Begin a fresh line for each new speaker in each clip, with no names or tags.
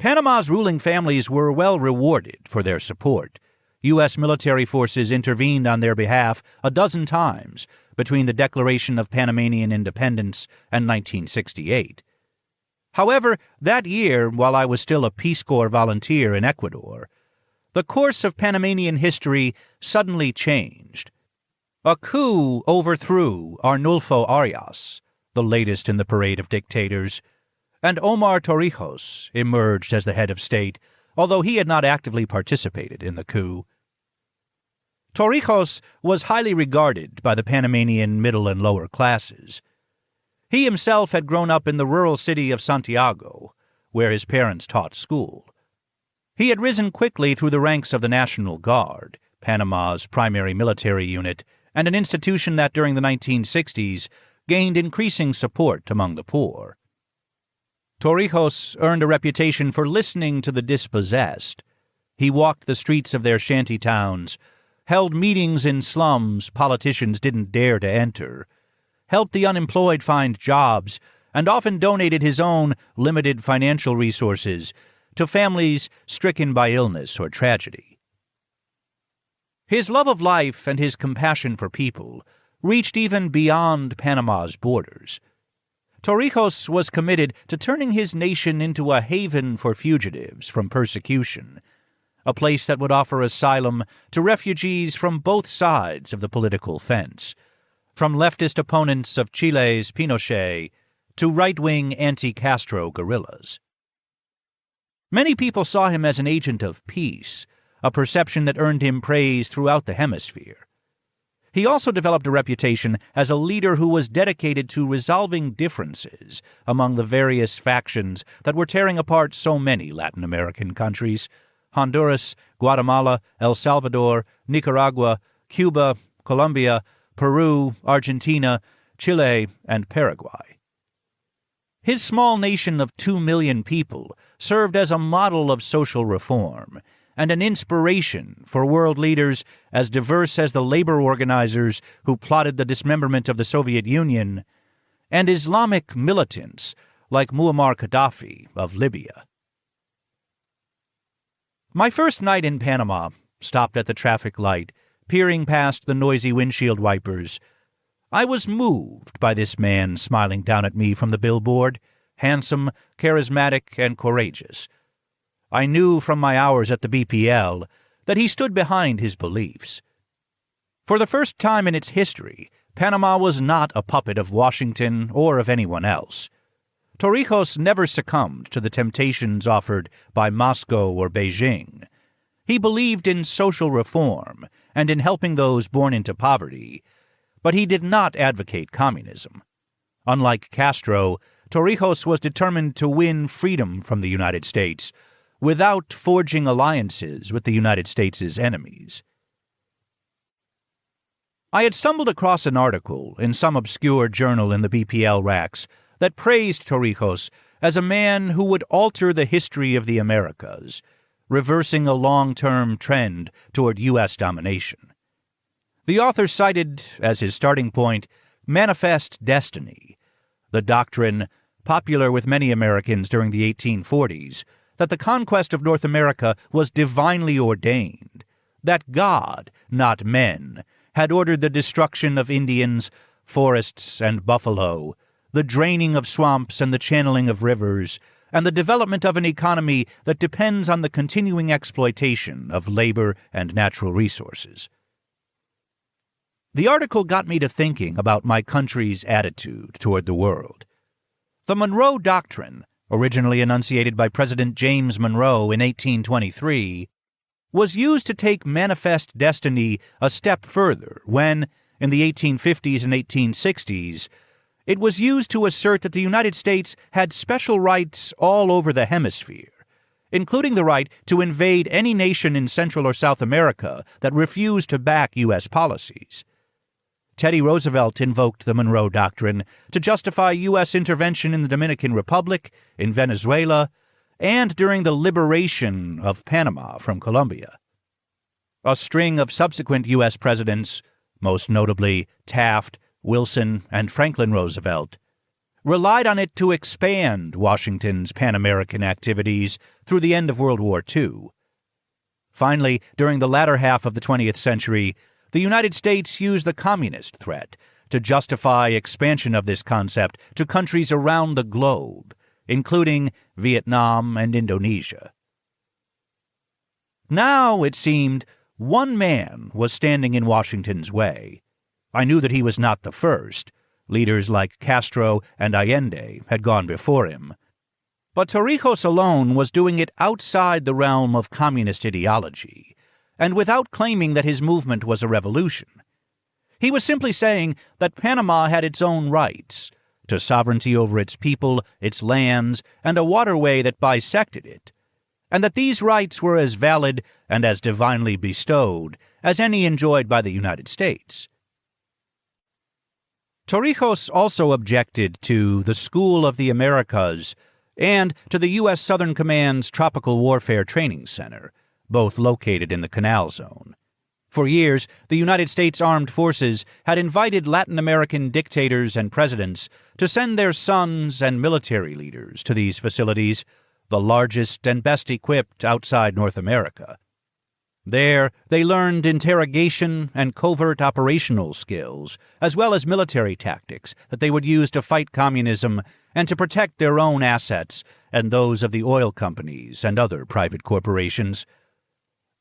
Panama's ruling families were well rewarded for their support. U.S. military forces intervened on their behalf a dozen times between the declaration of Panamanian independence and 1968. However, that year, while I was still a Peace Corps volunteer in Ecuador, the course of Panamanian history suddenly changed. A coup overthrew Arnulfo Arias, the latest in the parade of dictators, and Omar Torrijos emerged as the head of state, although he had not actively participated in the coup. Torrijos was highly regarded by the Panamanian middle and lower classes. He himself had grown up in the rural city of Santiago, where his parents taught school. He had risen quickly through the ranks of the National Guard, Panama's primary military unit, and an institution that during the 1960s gained increasing support among the poor. Torrijos earned a reputation for listening to the dispossessed. He walked the streets of their shanty towns, held meetings in slums politicians didn't dare to enter, helped the unemployed find jobs, and often donated his own limited financial resources to families stricken by illness or tragedy. His love of life and his compassion for people reached even beyond Panama's borders. Torrijos was committed to turning his nation into a haven for fugitives from persecution, a place that would offer asylum to refugees from both sides of the political fence, from leftist opponents of Chile's Pinochet to right-wing anti-Castro guerrillas. Many people saw him as an agent of peace, a perception that earned him praise throughout the hemisphere. He also developed a reputation as a leader who was dedicated to resolving differences among the various factions that were tearing apart so many Latin American countries: Honduras, Guatemala, El Salvador, Nicaragua, Cuba, Colombia, Peru, Argentina, Chile, and Paraguay. His small nation of 2 million people served as a model of social reform and an inspiration for world leaders as diverse as the labor organizers who plotted the dismemberment of the Soviet Union and Islamic militants like Muammar Gaddafi of Libya. My first night in Panama, stopped at the traffic light, peering past the noisy windshield wipers, I was moved by this man smiling down at me from the billboard, handsome, charismatic, and courageous. I knew from my hours at the BPL that he stood behind his beliefs. For the first time in its history, Panama was not a puppet of Washington or of anyone else. Torrijos never succumbed to the temptations offered by Moscow or Beijing. He believed in social reform and in helping those born into poverty, but he did not advocate communism. Unlike Castro, Torrijos was determined to win freedom from the United States without forging alliances with the United States' enemies. I had stumbled across an article in some obscure journal in the BPL racks that praised Torrijos as a man who would alter the history of the Americas, reversing a long-term trend toward U.S. domination. The author cited, as his starting point, manifest destiny, the doctrine, popular with many Americans during the 1840s, that the conquest of North America was divinely ordained, that God, not men, had ordered the destruction of Indians, forests, and buffalo, the draining of swamps and the channeling of rivers, and the development of an economy that depends on the continuing exploitation of labor and natural resources. The article got me to thinking about my country's attitude toward the world. The Monroe Doctrine, originally enunciated by President James Monroe in 1823, was used to take manifest destiny a step further when, in the 1850s and 1860s, it was used to assert that the United States had special rights all over the hemisphere, including the right to invade any nation in Central or South America that refused to back U.S. policies. Teddy Roosevelt invoked the Monroe Doctrine to justify U.S. intervention in the Dominican Republic, in Venezuela, and during the liberation of Panama from Colombia. A string of subsequent U.S. presidents, most notably Taft, Wilson, and Franklin Roosevelt, relied on it to expand Washington's Pan-American activities through the end of World War II. Finally, during the latter half of the 20th century, the United States used the communist threat to justify expansion of this concept to countries around the globe, including Vietnam and Indonesia. Now, it seemed, one man was standing in Washington's way. I knew that he was not the first. Leaders like Castro and Allende had gone before him. But Torrijos alone was doing it outside the realm of communist ideology, and without claiming that his movement was a revolution. He was simply saying that Panama had its own rights, to sovereignty over its people, its lands, and a waterway that bisected it, and that these rights were as valid and as divinely bestowed as any enjoyed by the United States. Torrijos also objected to the School of the Americas and to the U.S. Southern Command's Tropical Warfare Training Center, both located in the Canal Zone. For years, the United States Armed Forces had invited Latin American dictators and presidents to send their sons and military leaders to these facilities, the largest and best equipped outside North America. There, they learned interrogation and covert operational skills, as well as military tactics that they would use to fight communism and to protect their own assets and those of the oil companies and other private corporations.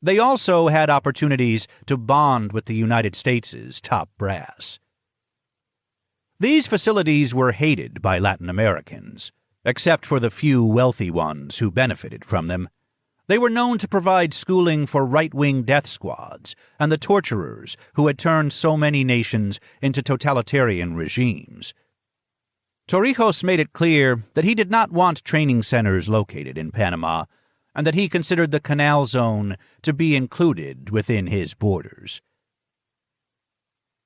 They also had opportunities to bond with the United States' top brass. These facilities were hated by Latin Americans, except for the few wealthy ones who benefited from them. They were known to provide schooling for right-wing death squads and the torturers who had turned so many nations into totalitarian regimes. Torrijos made it clear that he did not want training centers located in Panama, and that he considered the Canal Zone to be included within his borders.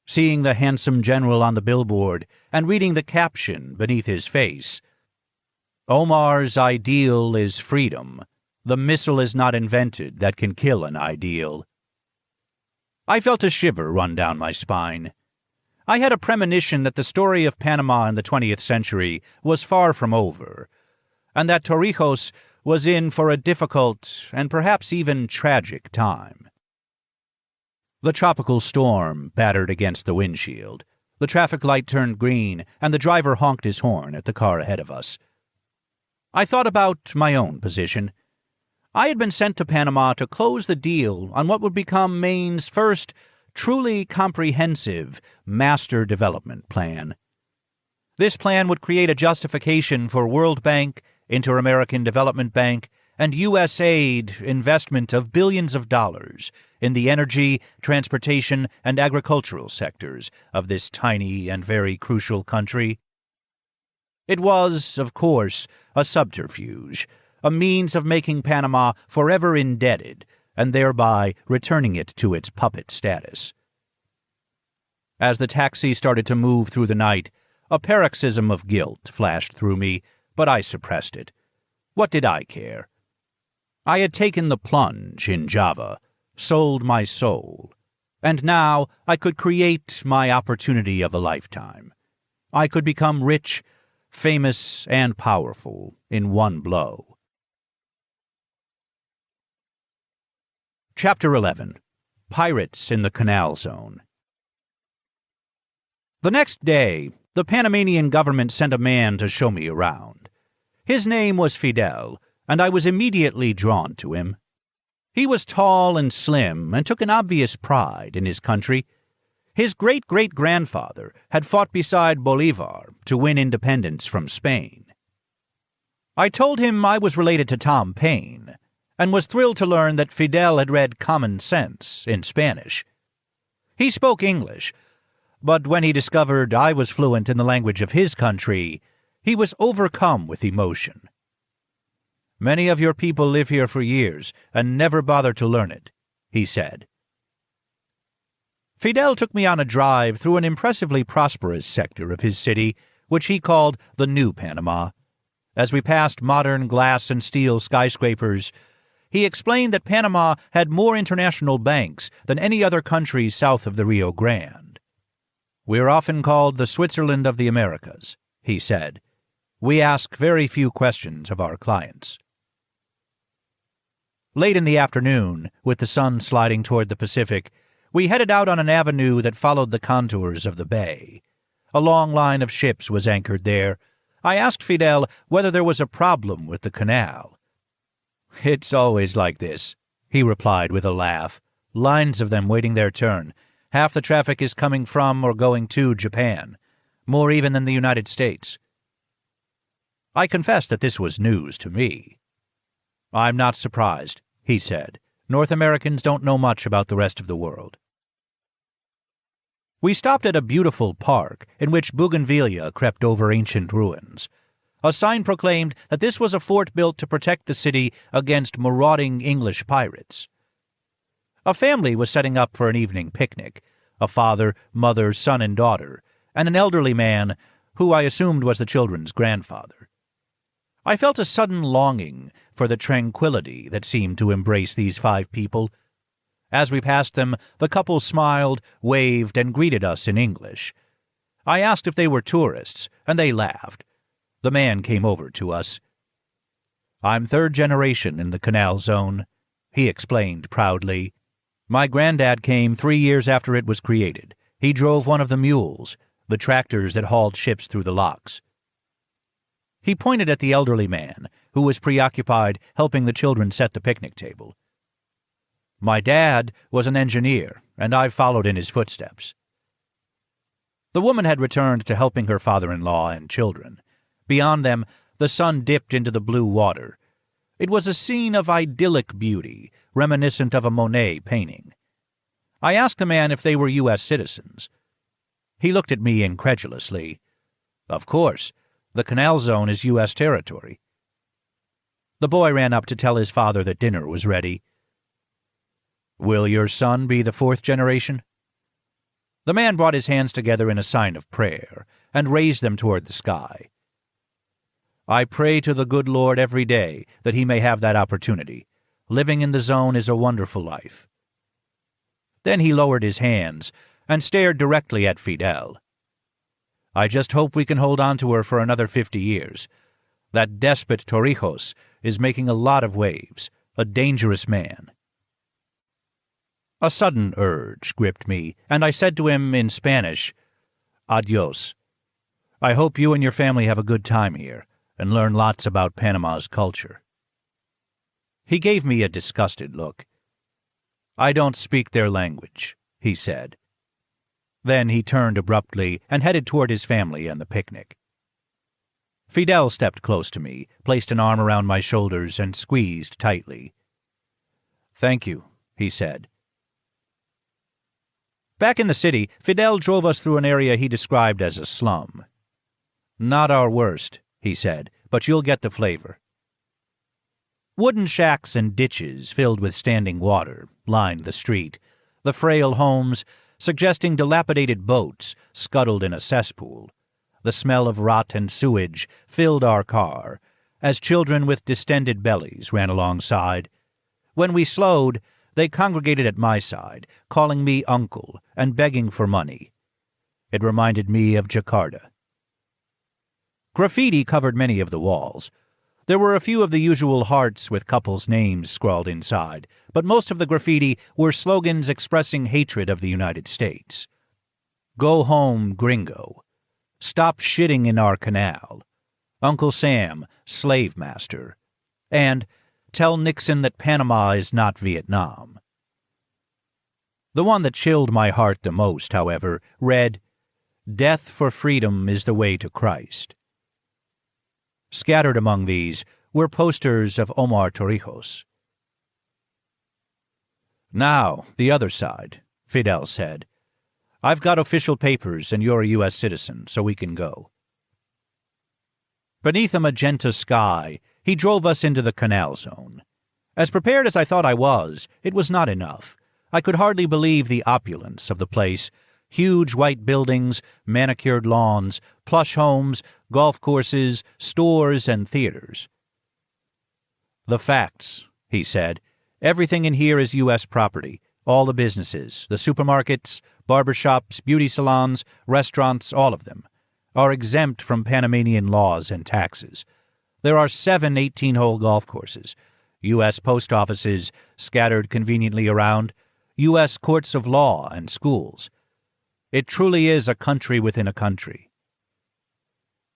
Seeing the handsome general on the billboard and reading the caption beneath his face, "Omar's ideal is freedom. The missile is not invented that can kill an ideal," I felt a shiver run down my spine. I had a premonition that the story of Panama in the 20th century was far from over, and that Torrijos was in for a difficult and perhaps even tragic time. The tropical storm battered against the windshield. The traffic light turned green, and the driver honked his horn at the car ahead of us. I thought about my own position. I had been sent to Panama to close the deal on what would become Maine's first truly comprehensive master development plan. This plan would create a justification for World Bank, Inter-American Development Bank, and U.S. aid investment of billions of dollars in the energy, transportation, and agricultural sectors of this tiny and very crucial country. It was, of course, a subterfuge, a means of making Panama forever indebted, and thereby returning it to its puppet status. As the taxi started to move through the night, a paroxysm of guilt flashed through me, but I suppressed it. What did I care? I had taken the plunge in Java, sold my soul, and now I could create my opportunity of a lifetime. I could become rich, famous, and powerful in one blow. Chapter 11. Pirates in the Canal Zone. The next day, the Panamanian government sent a man to show me around. His name was Fidel, and I was immediately drawn to him. He was tall and slim and took an obvious pride in his country. His great-great-grandfather had fought beside Bolivar to win independence from Spain. I told him I was related to Tom Paine, and was thrilled to learn that Fidel had read Common Sense in Spanish. He spoke English, but when he discovered I was fluent in the language of his country, he was overcome with emotion. "Many of your people live here for years and never bother to learn it," he said. Fidel took me on a drive through an impressively prosperous sector of his city, which he called the New Panama. As we passed modern glass and steel skyscrapers, he explained that Panama had more international banks than any other country south of the Rio Grande. "We're often called the Switzerland of the Americas," he said. "We ask very few questions of our clients." Late in the afternoon, with the sun sliding toward the Pacific, we headed out on an avenue that followed the contours of the bay. A long line of ships was anchored there. I asked Fidel whether there was a problem with the canal. "It's always like this," he replied with a laugh. "Lines of them waiting their turn. Half the traffic is coming from or going to Japan, more even than the United States." I confessed that this was news to me. "I'm not surprised," he said. "North Americans don't know much about the rest of the world." We stopped at a beautiful park in which bougainvillea crept over ancient ruins. A sign proclaimed that this was a fort built to protect the city against marauding English pirates. A family was setting up for an evening picnic, a father, mother, son, and daughter, and an elderly man who I assumed was the children's grandfather. I felt a sudden longing for the tranquility that seemed to embrace these 5 people. As we passed them, the couple smiled, waved, and greeted us in English. I asked if they were tourists, and they laughed. The man came over to us. "I'm 3rd generation in the Canal Zone," he explained proudly. "My granddad came 3 years after it was created. He drove one of the mules, the tractors that hauled ships through the locks." He pointed at the elderly man, who was preoccupied helping the children set the picnic table. "My dad was an engineer, and I've followed in his footsteps." The woman had returned to helping her father-in-law and children. Beyond them, the sun dipped into the blue water. It was a scene of idyllic beauty, reminiscent of a Monet painting. I asked the man if they were U.S. citizens. He looked at me incredulously. "Of course. The Canal Zone is U.S. territory." The boy ran up to tell his father that dinner was ready. "Will your son be the 4th generation?" The man brought his hands together in a sign of prayer, and raised them toward the sky. "I pray to the good Lord every day that he may have that opportunity. Living in the zone is a wonderful life." Then he lowered his hands and stared directly at Fidel. "I just hope we can hold on to her for another 50 years. That despot Torrijos is making a lot of waves, a dangerous man." A sudden urge gripped me, and I said to him in Spanish, "Adios. I hope you and your family have a good time here, and learn lots about Panama's culture." He gave me a disgusted look. "I don't speak their language," he said. Then he turned abruptly and headed toward his family and the picnic. Fidel stepped close to me, placed an arm around my shoulders, and squeezed tightly. "Thank you," he said. Back in the city, Fidel drove us through an area he described as a slum. "Not our worst," he said, "but you'll get the flavor." Wooden shacks and ditches filled with standing water lined the street. The frail homes, suggesting dilapidated boats, scuttled in a cesspool. The smell of rot and sewage filled our car, as children with distended bellies ran alongside. When we slowed, they congregated at my side, calling me uncle and begging for money. It reminded me of Jakarta. Graffiti covered many of the walls. There were a few of the usual hearts with couples' names scrawled inside, but most of the graffiti were slogans expressing hatred of the United States. "Go home, gringo." "Stop shitting in our canal." "Uncle Sam, slave master." And "Tell Nixon that Panama is not Vietnam." The one that chilled my heart the most, however, read, "Death for freedom is the way to Christ." Scattered among these were posters of Omar Torrijos. "Now, the other side," Fidel said. "I've got official papers and you're a U.S. citizen, so we can go." Beneath a magenta sky, he drove us into the Canal Zone. As prepared as I thought I was, it was not enough. I could hardly believe the opulence of the place. Huge white buildings, manicured lawns, plush homes, golf courses, stores, and theaters. "The facts," he said. "Everything in here is U.S. property. All the businesses, the supermarkets, barbershops, beauty salons, restaurants, all of them. are exempt from Panamanian laws and taxes. There are 7 18-hole golf courses, U.S. post offices scattered conveniently around, U.S. courts of law and schools. It truly is a country within a country.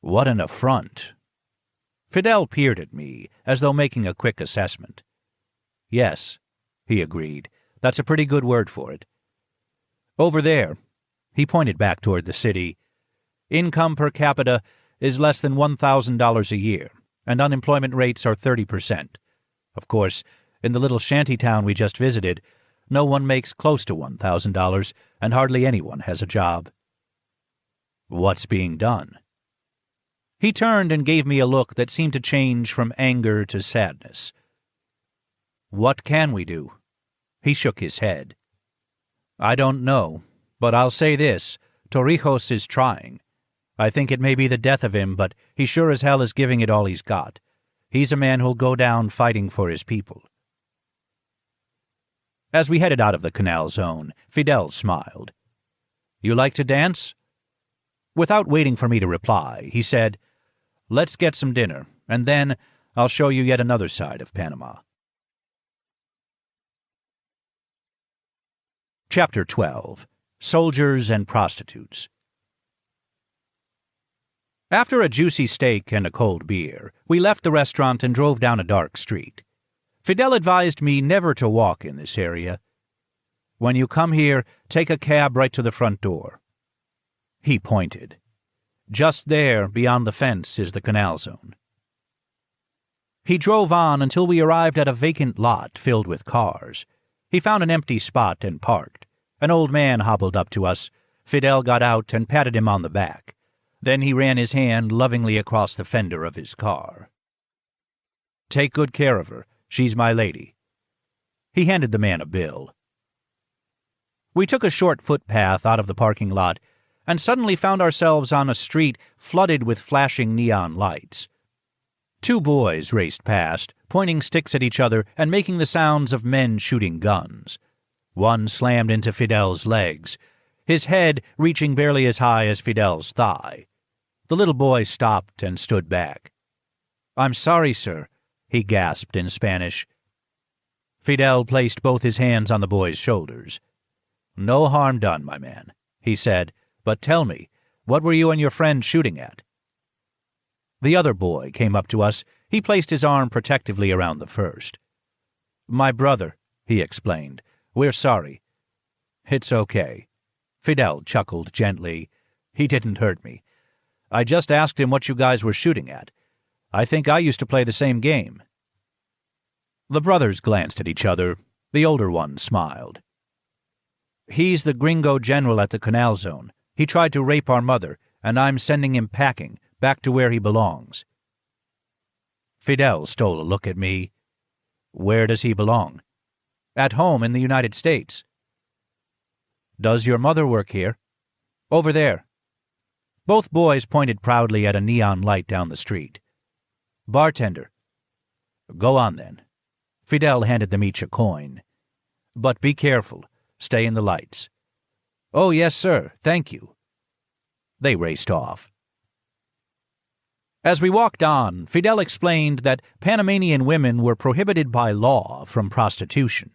What an affront. Fidel peered at me, as though making a quick assessment. Yes, he agreed. That's a pretty good word for it. Over there, he pointed back toward the city, income per capita is less than $1,000 a year, and unemployment rates are 30%. Of course, in the little shanty town we just visited, no one makes close to $1,000, and hardly anyone has a job. What's being done? He turned and gave me a look that seemed to change from anger to sadness. What can we do? He shook his head. I don't know, but I'll say this, Torrijos is trying. I think it may be the death of him, but he sure as hell is giving it all he's got. He's a man who'll go down fighting for his people. As we headed out of the canal zone, Fidel smiled. You like to dance? Without waiting for me to reply, he said, Let's get some dinner, and then I'll show you yet another side of Panama. Chapter 12. Soldiers and Prostitutes. After a juicy steak and a cold beer, we left the restaurant and drove down a dark street. Fidel advised me never to walk in this area. When you come here, take a cab right to the front door. He pointed. Just there, beyond the fence, is the canal zone. He drove on until we arrived at a vacant lot filled with cars. He found an empty spot and parked. An old man hobbled up to us. Fidel got out and patted him on the back. Then he ran his hand lovingly across the fender of his car. Take good care of her. She's my lady. He handed the man a bill. We took a short footpath out of the parking lot and suddenly found ourselves on a street flooded with flashing neon lights. 2 boys raced past, pointing sticks at each other and making the sounds of men shooting guns. One slammed into Fidel's legs, his head reaching barely as high as Fidel's thigh. The little boy stopped and stood back. I'm sorry, sir, he gasped in Spanish. Fidel placed both his hands on the boy's shoulders. No harm done, my man, he said, but tell me, what were you and your friend shooting at? The other boy came up to us. He placed his arm protectively around the first. My brother, he explained. We're sorry. It's okay. Fidel chuckled gently. He didn't hurt me. I just asked him what you guys were shooting at. I think I used to play the same game. The brothers glanced at each other. The older one smiled. He's the gringo general at the canal zone. He tried to rape our mother, and I'm sending him packing, back to where he belongs. Fidel stole a look at me. Where does he belong? At home in the United States. Does your mother work here? Over there. Both boys pointed proudly at a neon light down the street. Bartender. Go on, then. Fidel handed them each a coin. But be careful. Stay in the lights. Oh, yes, sir. Thank you. They raced off. As we walked on, Fidel explained that Panamanian women were prohibited by law from prostitution.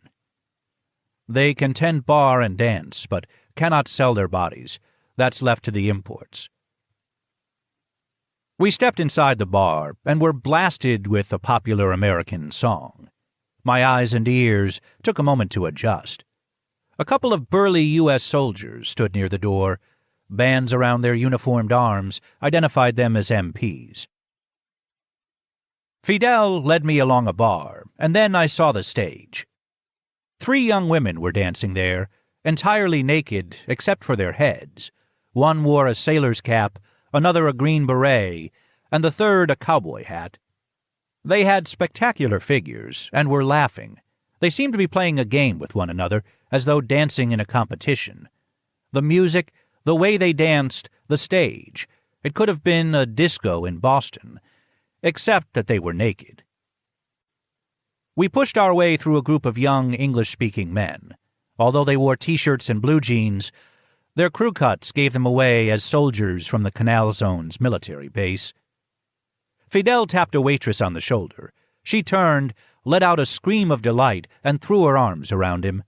They can tend bar and dance, but cannot sell their bodies. That's left to the imports. We stepped inside the bar and were blasted with a popular American song. My eyes and ears took a moment to adjust. A couple of burly U.S. soldiers stood near the door. Bands around their uniformed arms identified them as MPs. Fidel led me along a bar, and then I saw the stage. 3 young women were dancing there, entirely naked except for their heads. One wore a sailor's cap, another a green beret, and the third a cowboy hat. They had spectacular figures and were laughing. They seemed to be playing a game with one another, as though dancing in a competition. The music, the way they danced, the stage, it could have been a disco in Boston, except that they were naked. We pushed our way through a group of young English-speaking men. Although they wore T-shirts and blue jeans, Their crew cuts gave them away as soldiers from the Canal Zone's military base. Fidel tapped a waitress on the shoulder. She turned, let out a scream of delight, and threw her arms around him.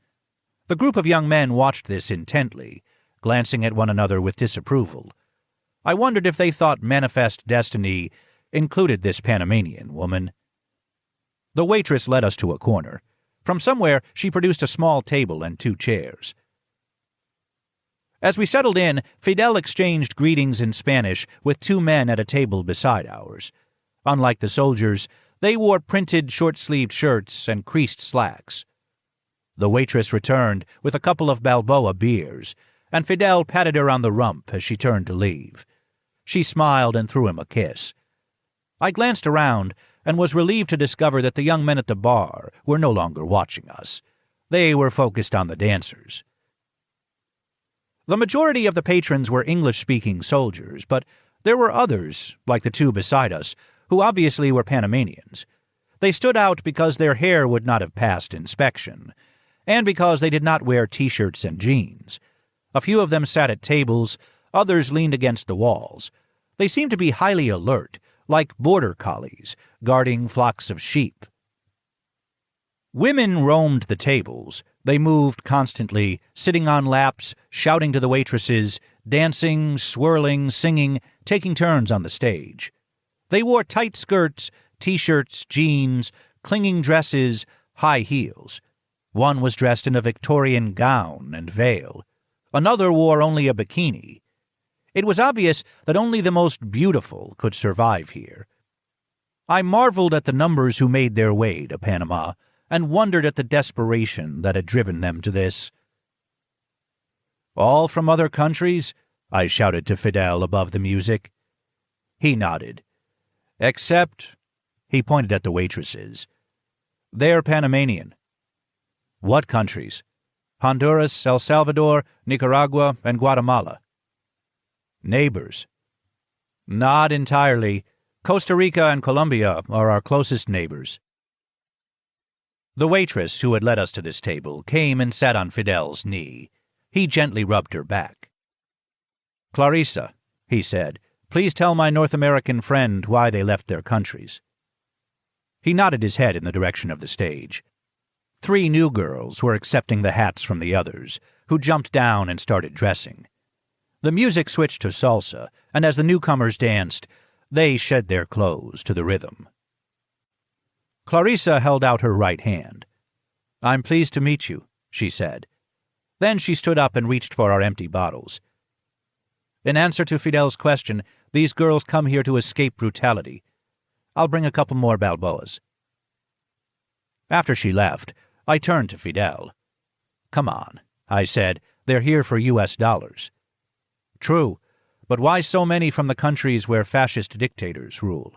The group of young men watched this intently, glancing at one another with disapproval. I wondered if they thought manifest destiny included this Panamanian woman. The waitress led us to a corner. From somewhere, she produced a small table and 2 chairs. As we settled in, Fidel exchanged greetings in Spanish with 2 men at a table beside ours. Unlike the soldiers, they wore printed short-sleeved shirts and creased slacks. The waitress returned with a couple of Balboa beers, and Fidel patted her on the rump as she turned to leave. She smiled and threw him a kiss. I glanced around and was relieved to discover that the young men at the bar were no longer watching us. They were focused on the dancers. The majority of the patrons were English-speaking soldiers, but there were others, like the 2 beside us, who obviously were Panamanians. They stood out because their hair would not have passed inspection, and because they did not wear T-shirts and jeans. A few of them sat at tables, others leaned against the walls. They seemed to be highly alert, like border collies, guarding flocks of sheep. Women roamed the tables. They moved constantly, sitting on laps, shouting to the waitresses, dancing, swirling, singing, taking turns on the stage. They wore tight skirts, T-shirts, jeans, clinging dresses, high heels. One was dressed in a Victorian gown and veil. Another wore only a bikini. It was obvious that only the most beautiful could survive here. I marveled at the numbers who made their way to Panama, and wondered at the desperation that had driven them to this. "All from other countries?" I shouted to Fidel above the music. He nodded. "Except," he pointed at the waitresses, "they're Panamanian." "What countries?" "Honduras, El Salvador, Nicaragua, and Guatemala." "Neighbors." "Not entirely. Costa Rica and Colombia are our closest neighbors." The waitress who had led us to this table came and sat on Fidel's knee. He gently rubbed her back. "Clarissa," he said, "please tell my North American friend why they left their countries." He nodded his head in the direction of the stage. 3 new girls were accepting the hats from the others, who jumped down and started dressing. The music switched to salsa, and as the newcomers danced, they shed their clothes to the rhythm. Clarissa held out her right hand. "I'm pleased to meet you," she said. Then she stood up and reached for our empty bottles. "In answer to Fidel's question, these girls come here to escape brutality. I'll bring a couple more Balboas." After she left, I turned to Fidel. "Come on," I said. "They're here for U.S. dollars." "True, but why so many from the countries where fascist dictators rule?"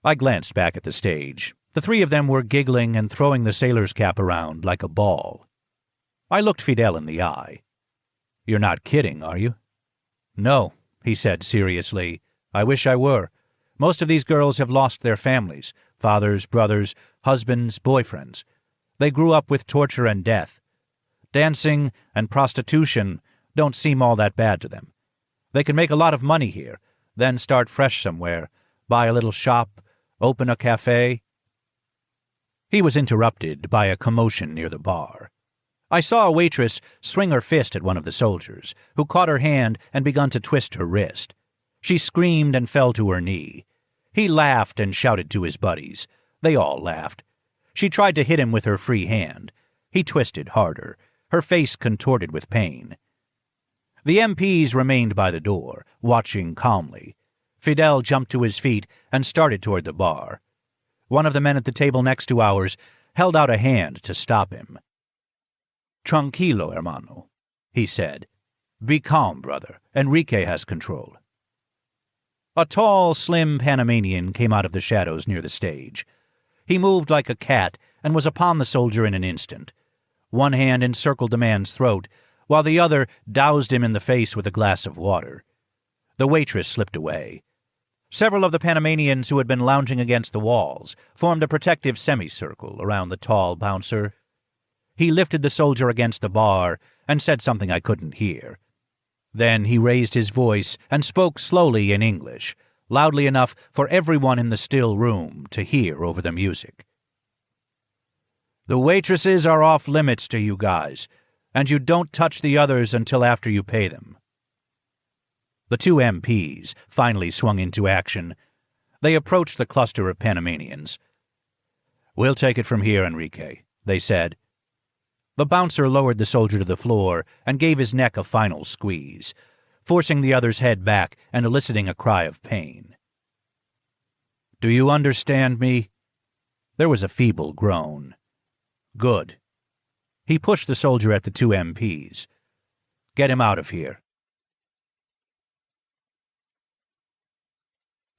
I glanced back at the stage. The 3 of them were giggling and throwing the sailor's cap around like a ball. I looked Fidel in the eye. "You're not kidding, are you?" "No," he said seriously. "I wish I were. Most of these girls have lost their families, fathers, brothers, husbands, boyfriends. They grew up with torture and death. Dancing and prostitution don't seem all that bad to them. They can make a lot of money here, then start fresh somewhere, buy a little shop, open a cafe." He was interrupted by a commotion near the bar. I saw a waitress swing her fist at one of the soldiers, who caught her hand and begun to twist her wrist. She screamed and fell to her knee. He laughed and shouted to his buddies. They all laughed. She tried to hit him with her free hand. He twisted harder. Her face contorted with pain. The MPs remained by the door, watching calmly. Fidel jumped to his feet and started toward the bar. One of the men at the table next to ours held out a hand to stop him. "Tranquilo, hermano," he said. "Be calm, brother. Enrique has control." A tall, slim Panamanian came out of the shadows near the stage. He moved like a cat and was upon the soldier in an instant. One hand encircled the man's throat, while the other doused him in the face with a glass of water. The waitress slipped away. Several of the Panamanians who had been lounging against the walls formed a protective semicircle around the tall bouncer. He lifted the soldier against the bar and said something I couldn't hear. Then he raised his voice and spoke slowly in English, loudly enough for everyone in the still room to hear over the music. "The waitresses are off limits to you guys, and you don't touch the others until after you pay them." The two MPs finally swung into action. They approached the cluster of Panamanians. "We'll take it from here, Enrique," they said. The bouncer lowered the soldier to the floor and gave his neck a final squeeze, forcing the other's head back and eliciting a cry of pain. "Do you understand me?" There was a feeble groan. "Good." He pushed the soldier at the two MPs. "Get him out of here."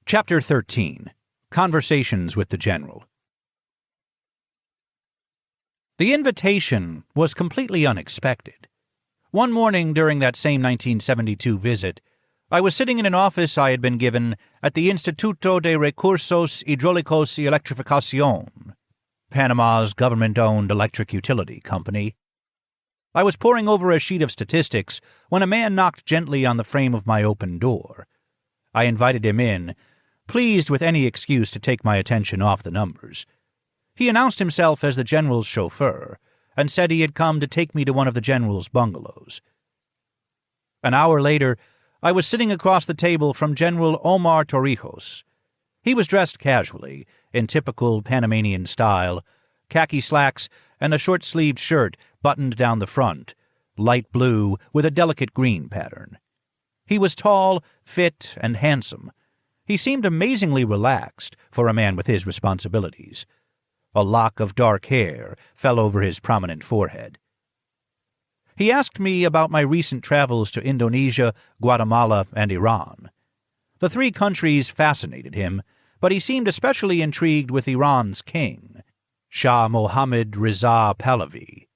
Chapter 13. Conversations with the General. The invitation was completely unexpected. One morning during that same 1972 visit, I was sitting in an office I had been given at the Instituto de Recursos Hidráulicos y Electrificación, Panama's government-owned electric utility company. I was poring over a sheet of statistics when a man knocked gently on the frame of my open door. I invited him in, pleased with any excuse to take my attention off the numbers. He announced himself as the General's chauffeur, and said he had come to take me to one of the General's bungalows. An hour later, I was sitting across the table from General Omar Torrijos. He was dressed casually, in typical Panamanian style, khaki slacks and a short-sleeved shirt buttoned down the front, light blue with a delicate green pattern. He was tall, fit, and handsome. He seemed amazingly relaxed for a man with his responsibilities. A lock of dark hair fell over his prominent forehead. He asked me about my recent travels to Indonesia, Guatemala, and Iran. The three countries fascinated him, but he seemed especially intrigued with Iran's king, Shah Mohammad Reza Pahlavi.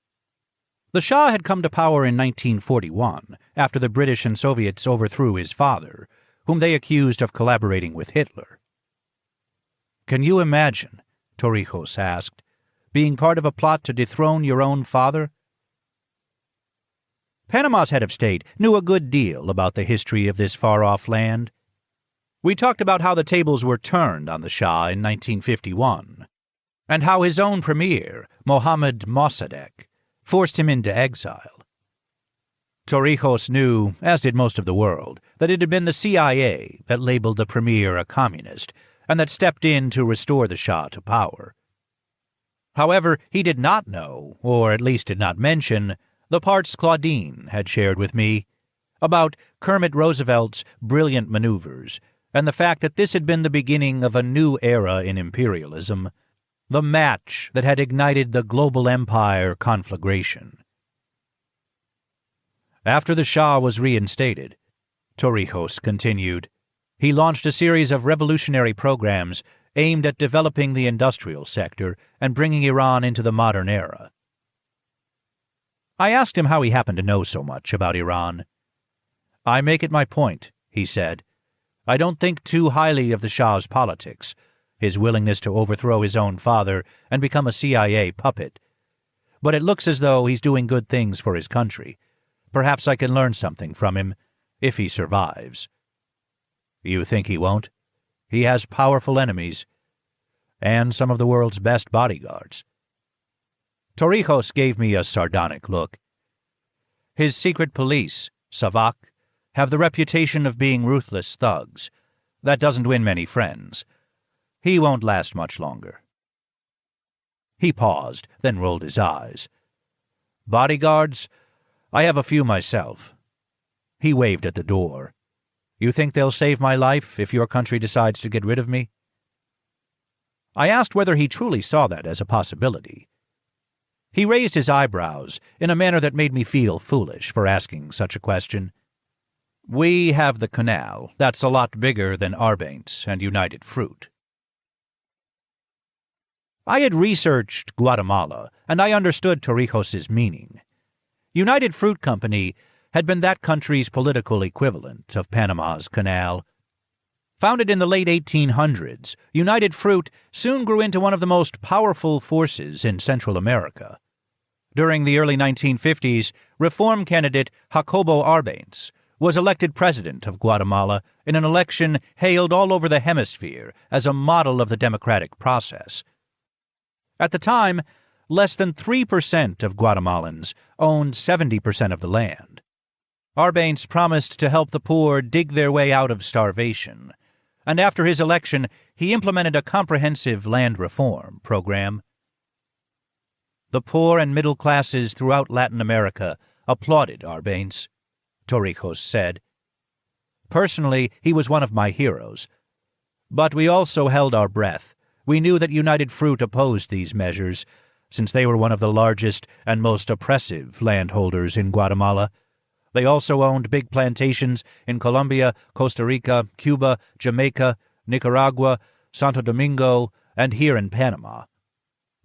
The Shah had come to power in 1941, after the British and Soviets overthrew his father, whom they accused of collaborating with Hitler. "Can you imagine," Torrijos asked, "being part of a plot to dethrone your own father?" Panama's head of state knew a good deal about the history of this far-off land. We talked about how the tables were turned on the Shah in 1951, and how his own premier, Mohammad Mossadegh, forced him into exile. Torrijos knew, as did most of the world, that it had been the CIA that labeled the premier a communist, and that stepped in to restore the Shah to power. However, he did not know, or at least did not mention, the parts Claudine had shared with me, about Kermit Roosevelt's brilliant maneuvers, and the fact that this had been the beginning of a new era in imperialism, the match that had ignited the global empire conflagration. After the Shah was reinstated, Torrijos continued, he launched a series of revolutionary programs aimed at developing the industrial sector and bringing Iran into the modern era. I asked him how he happened to know so much about Iran. "I make it my point," he said. "I don't think too highly of the Shah's politics, his willingness to overthrow his own father and become a CIA puppet. But it looks as though he's doing good things for his country. Perhaps I can learn something from him, if he survives." "You think he won't? He has powerful enemies, and some of the world's best bodyguards." Torrijos gave me a sardonic look. "His secret police, Savak, have the reputation of being ruthless thugs. That doesn't win many friends. He won't last much longer." He paused, then rolled his eyes. "Bodyguards? I have a few myself." He waved at the door. "You think they'll save my life if your country decides to get rid of me?" I asked whether he truly saw that as a possibility. He raised his eyebrows in a manner that made me feel foolish for asking such a question. "We have the canal. That's a lot bigger than Arbain's and United Fruit." I had researched Guatemala, and I understood Torrijos's meaning. United Fruit Company had been that country's political equivalent of Panama's canal. Founded in the late 1800s, United Fruit soon grew into one of the most powerful forces in Central America. During the early 1950s, reform candidate Jacobo Arbenz was elected president of Guatemala in an election hailed all over the hemisphere as a model of the democratic process. At the time, less than 3% of Guatemalans owned 70% of the land. Arbenz promised to help the poor dig their way out of starvation, and after his election, he implemented a comprehensive land reform program. The poor and middle classes throughout Latin America applauded Arbenz, Torrijos said. Personally, he was one of my heroes. But we also held our breath. We knew that United Fruit opposed these measures, since they were one of the largest and most oppressive landholders in Guatemala. They also owned big plantations in Colombia, Costa Rica, Cuba, Jamaica, Nicaragua, Santo Domingo, and here in Panama.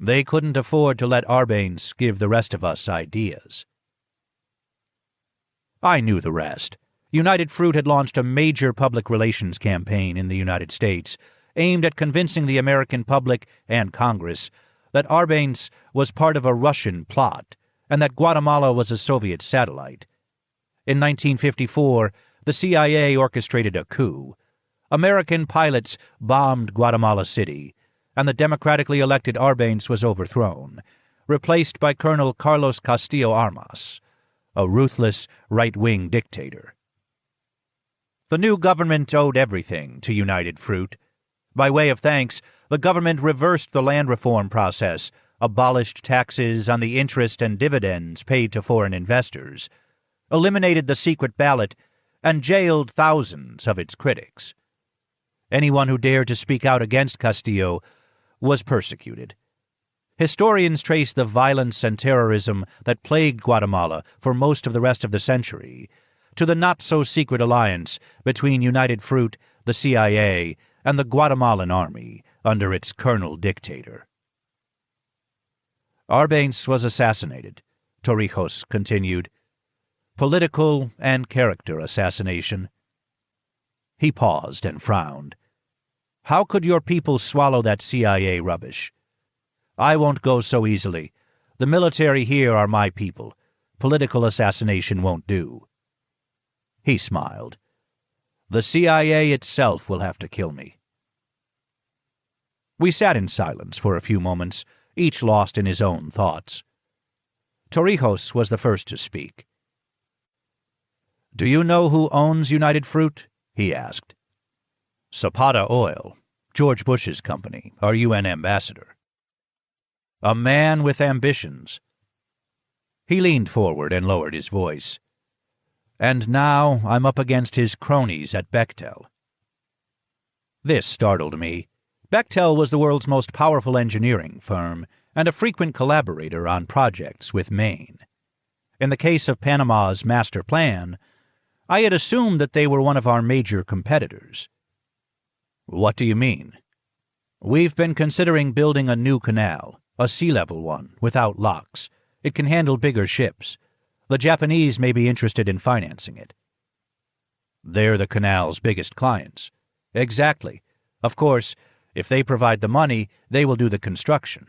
They couldn't afford to let Arbenz give the rest of us ideas. I knew the rest. United Fruit had launched a major public relations campaign in the United States, aimed at convincing the American public and Congress that Arbenz was part of a Russian plot and that Guatemala was a Soviet satellite. In 1954, the CIA orchestrated a coup. American pilots bombed Guatemala City, and the democratically elected Arbenz was overthrown, replaced by Colonel Carlos Castillo Armas, a ruthless right-wing dictator. The new government owed everything to United Fruit. By way of thanks, the government reversed the land reform process, abolished taxes on the interest and dividends paid to foreign investors, eliminated the secret ballot, and jailed thousands of its critics. Anyone who dared to speak out against Castillo was persecuted. Historians trace the violence and terrorism that plagued Guatemala for most of the rest of the century to the not-so-secret alliance between United Fruit, the CIA, and the Guatemalan army under its colonel-dictator. Arbenz was assassinated, Torrijos continued. Political and character assassination. He paused and frowned. How could your people swallow that CIA rubbish? I won't go so easily. The military here are my people. Political assassination won't do. He smiled. The CIA itself will have to kill me. We sat in silence for a few moments, each lost in his own thoughts. Torrijos was the first to speak. Do you know who owns United Fruit? He asked. Zapata Oil, George Bush's company, our UN ambassador. A man with ambitions. He leaned forward and lowered his voice. And now I'm up against his cronies at Bechtel. This startled me. Bechtel was the world's most powerful engineering firm and a frequent collaborator on projects with Maine. In the case of Panama's master plan, I had assumed that they were one of our major competitors. What do you mean? We've been considering building a new canal, a sea-level one, without locks. It can handle bigger ships. The Japanese may be interested in financing it. They're the canal's biggest clients. Exactly. Of course, if they provide the money, they will do the construction.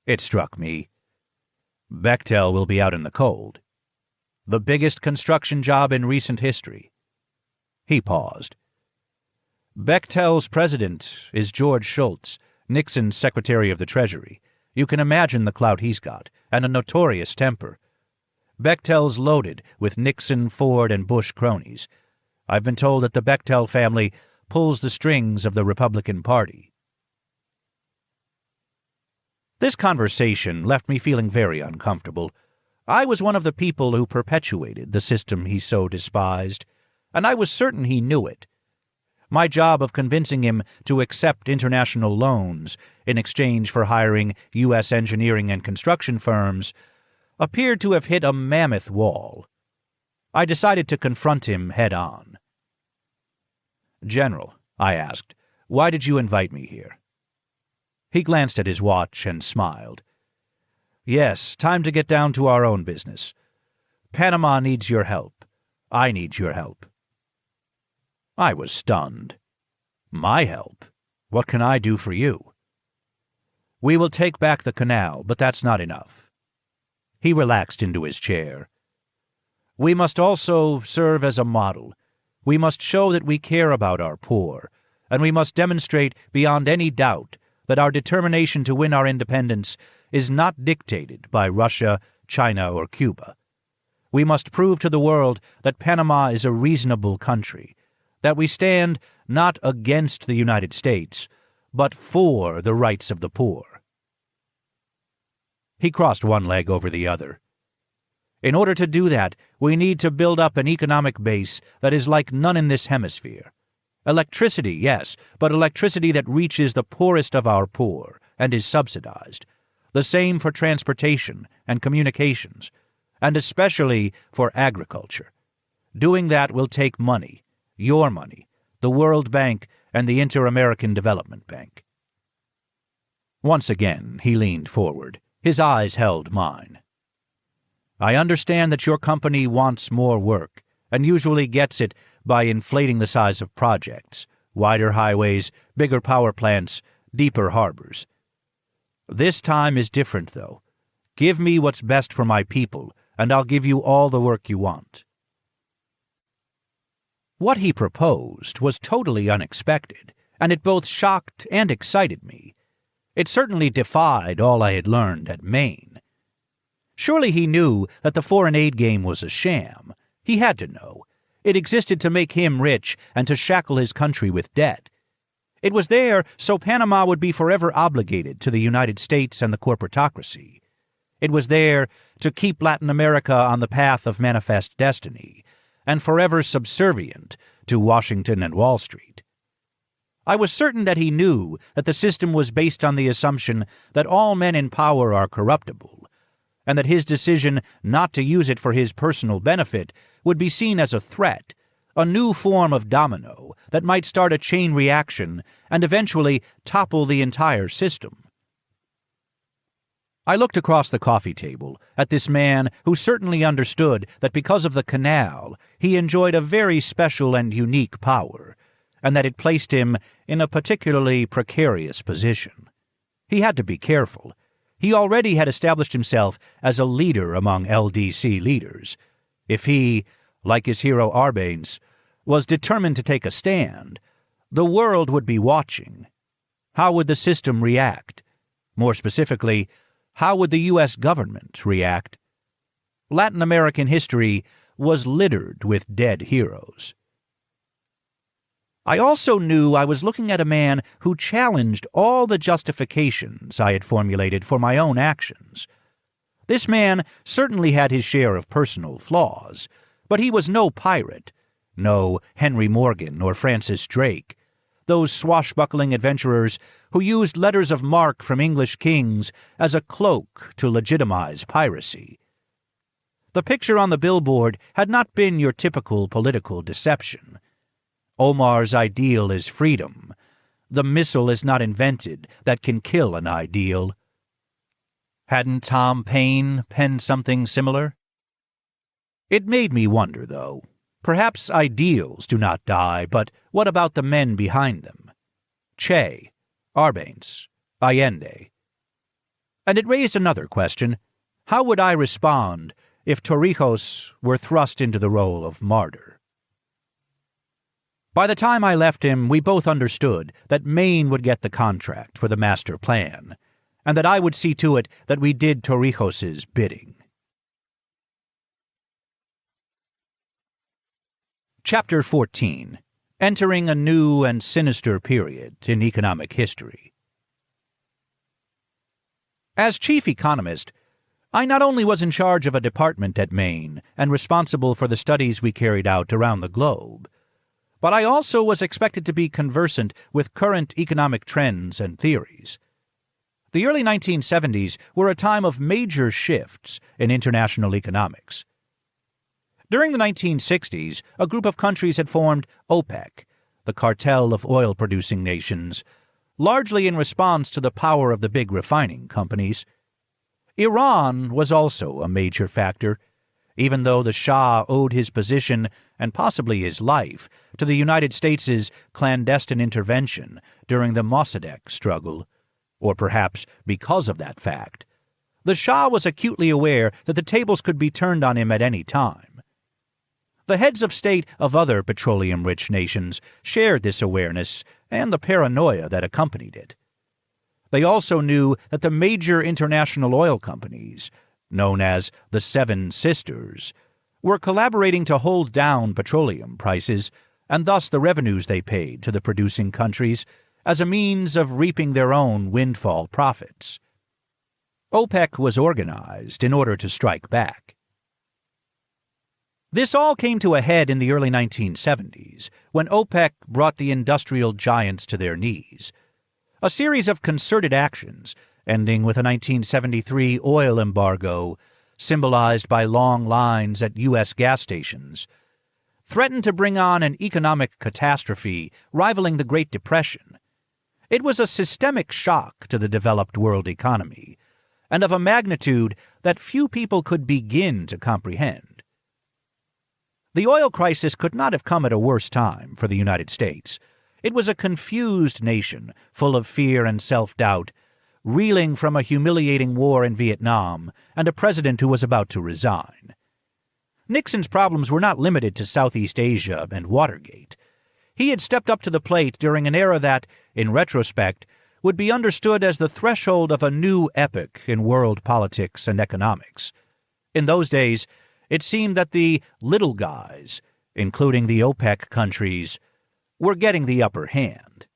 It struck me. Bechtel will be out in the cold. The biggest construction job in recent history. He paused. Bechtel's president is George Shultz, Nixon's Secretary of the Treasury. You can imagine the clout he's got, and a notorious temper. Bechtel's loaded with Nixon, Ford, and Bush cronies. I've been told that the Bechtel family pulls the strings of the Republican Party. This conversation left me feeling very uncomfortable. I was one of the people who perpetuated the system he so despised, and I was certain he knew it. My job of convincing him to accept international loans in exchange for hiring U.S. engineering and construction firms appeared to have hit a mammoth wall. I decided to confront him head-on. General, I asked, why did you invite me here? He glanced at his watch and smiled. Yes, time to get down to our own business. Panama needs your help. I need your help. I was stunned. My help? What can I do for you? We will take back the canal, but that's not enough. He relaxed into his chair. We must also serve as a model. We must show that we care about our poor, and we must demonstrate beyond any doubt that our determination to win our independence is not dictated by Russia, China, or Cuba. We must prove to the world that Panama is a reasonable country, that we stand not against the United States, but for the rights of the poor. He crossed one leg over the other. In order to do that, we need to build up an economic base that is like none in this hemisphere. Electricity, yes, but electricity that reaches the poorest of our poor and is subsidized. The same for transportation and communications, and especially for agriculture. Doing that will take money, your money, the World Bank, and the Inter-American Development Bank. Once again, he leaned forward. His eyes held mine. I understand that your company wants more work, and usually gets it by inflating the size of projects, wider highways, bigger power plants, deeper harbors. This time is different, though. Give me what's best for my people, and I'll give you all the work you want. What he proposed was totally unexpected, and it both shocked and excited me. It certainly defied all I had learned at Maine. Surely he knew that the foreign aid game was a sham. He had to know. It existed to make him rich and to shackle his country with debt. It was there so Panama would be forever obligated to the United States and the corporatocracy. It was there to keep Latin America on the path of manifest destiny, and forever subservient to Washington and Wall Street. I was certain that he knew that the system was based on the assumption that all men in power are corruptible, and that his decision not to use it for his personal benefit would be seen as a threat, a new form of domino that might start a chain reaction and eventually topple the entire system. I looked across the coffee table at this man who certainly understood that because of the canal he enjoyed a very special and unique power, and that it placed him in a particularly precarious position. He had to be careful. He already had established himself as a leader among LDC leaders. If he, like his hero Arbanes, was determined to take a stand, the world would be watching. How would the system react? More specifically, how would the U.S. government react? Latin American history was littered with dead heroes. I also knew I was looking at a man who challenged all the justifications I had formulated for my own actions. This man certainly had his share of personal flaws, but he was no pirate, no Henry Morgan or Francis Drake, those swashbuckling adventurers who used letters of marque from English kings as a cloak to legitimize piracy. The picture on the billboard had not been your typical political deception. Omar's ideal is freedom. The missile is not invented that can kill an ideal. Hadn't Tom Paine penned something similar? It made me wonder, though. Perhaps ideals do not die, but what about the men behind them? Che, Arbanes, Allende. And it raised another question. How would I respond if Torrijos were thrust into the role of martyr? By the time I left him, we both understood that Maine would get the contract for the master plan, and that I would see to it that we did Torrijos's bidding. Chapter 14. Entering a New and Sinister Period in Economic History. As chief economist, I not only was in charge of a department at Maine and responsible for the studies we carried out around the globe, but I also was expected to be conversant with current economic trends and theories. The early 1970s were a time of major shifts in international economics. During the 1960s, a group of countries had formed OPEC, the cartel of oil-producing nations, largely in response to the power of the big refining companies. Iran was also a major factor, even though the Shah owed his position and possibly his life to the United States' clandestine intervention during the Mossadegh struggle, or perhaps because of that fact. The Shah was acutely aware that the tables could be turned on him at any time. The heads of state of other petroleum-rich nations shared this awareness and the paranoia that accompanied it. They also knew that the major international oil companies, known as the Seven Sisters, were collaborating to hold down petroleum prices and thus the revenues they paid to the producing countries as a means of reaping their own windfall profits. OPEC was organized in order to strike back. This all came to a head in the early 1970s, when OPEC brought the industrial giants to their knees. A series of concerted actions, ending with a 1973 oil embargo, symbolized by long lines at U.S. gas stations, threatened to bring on an economic catastrophe rivaling the Great Depression. It was a systemic shock to the developed world economy, and of a magnitude that few people could begin to comprehend. The oil crisis could not have come at a worse time for the United States. It was a confused nation, full of fear and self-doubt, reeling from a humiliating war in Vietnam and a president who was about to resign. Nixon's problems were not limited to Southeast Asia and Watergate. He had stepped up to the plate during an era that, in retrospect, would be understood as the threshold of a new epoch in world politics and economics. In those days, it seemed that the little guys, including the OPEC countries, were getting the upper hand.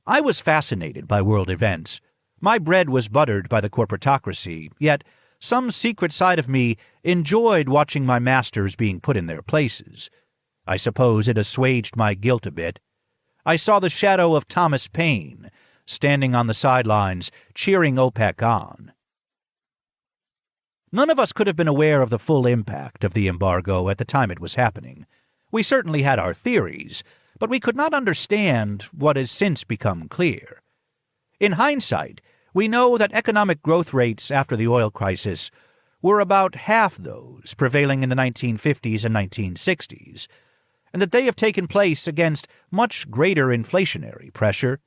I was fascinated by world events. My bread was buttered by the corporatocracy, yet some secret side of me enjoyed watching my masters being put in their places. I suppose it assuaged my guilt a bit. I saw the shadow of Thomas Paine, standing on the sidelines, cheering OPEC on. None of us could have been aware of the full impact of the embargo at the time it was happening. We certainly had our theories, but we could not understand what has since become clear. In hindsight, we know that economic growth rates after the oil crisis were about half those prevailing in the 1950s and 1960s, and that they have taken place against much greater inflationary pressure.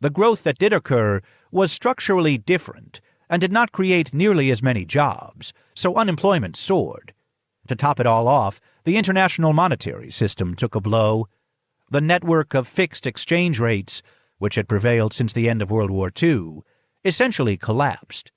The growth that did occur was structurally different and did not create nearly as many jobs, so unemployment soared. To top it all off, the international monetary system took a blow. The network of fixed exchange rates, which had prevailed since the end of World War II, essentially collapsed.